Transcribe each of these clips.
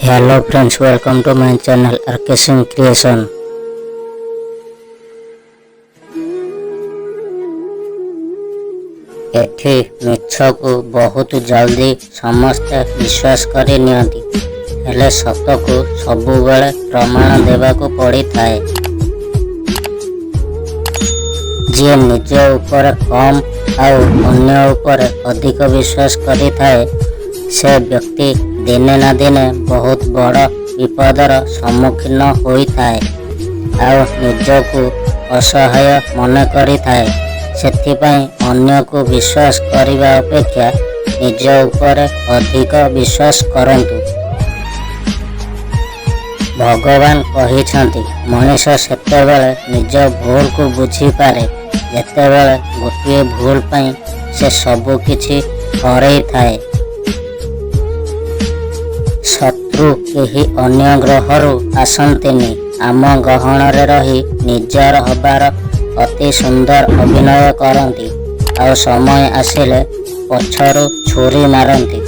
Hello friends, welcome to my channel RK Singh Creation। एठी मिछ को बहुत जल्दी समस्ते विश्वास करी नियंती, हेले सत को सबु बेले प्रमाण देवा को पड़ी थाए। जे निज ऊपर कम आउ अन्य ऊपर अधिक विश्वास करी थाए, से व्यक्ति दिने ना दिने बहुत बड़ विपदर सम्मुखीन होई थाए आउ निज को असहाय मन करी थाए। सेथिपाई अन्य को विश्वास करिबा अपेक्षा निज ऊपर अधिक विश्वास करंतु। भगवान कहिछंती, मनुष्य सेतेबेले निज भूल को बुझी पारे जेतेबेले गोटिए भूल पाई से सबु किछि हरई थाए। शत्रु केही अन्य ग्रहरु आसंतिनी, आम गहणरे रही निजर हबार अति सुंदर अभिनय करती और समय आसिले पछरु छुरी मारती।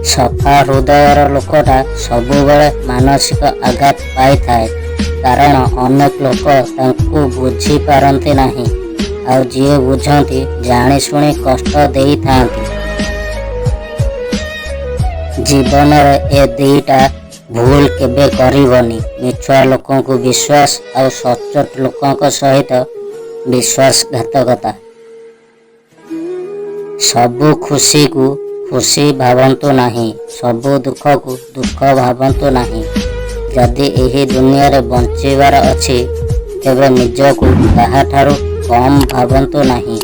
सफा हृदयर लोकटा सबुबेले मानसिक आघात पाई थाए, कारण अनेक लोक तांकु बुझी पारंती नाही और जिए बुझंती जानी शुणी कष्ट देई थांती। जीवन ए दुईटा भूल केबे करिवनी, मिछुआ लोकों को विश्वास और सचोट लोकों सहित विश्वासघातकता। सबु खुशी को खुशी भावंतु नहीं, सबु दुख को दुख भावंतु नहीं। जदि एही दुनिया रे बंचिबार अछि तेबे निज को काहाठारु कम भावंतु नहीं।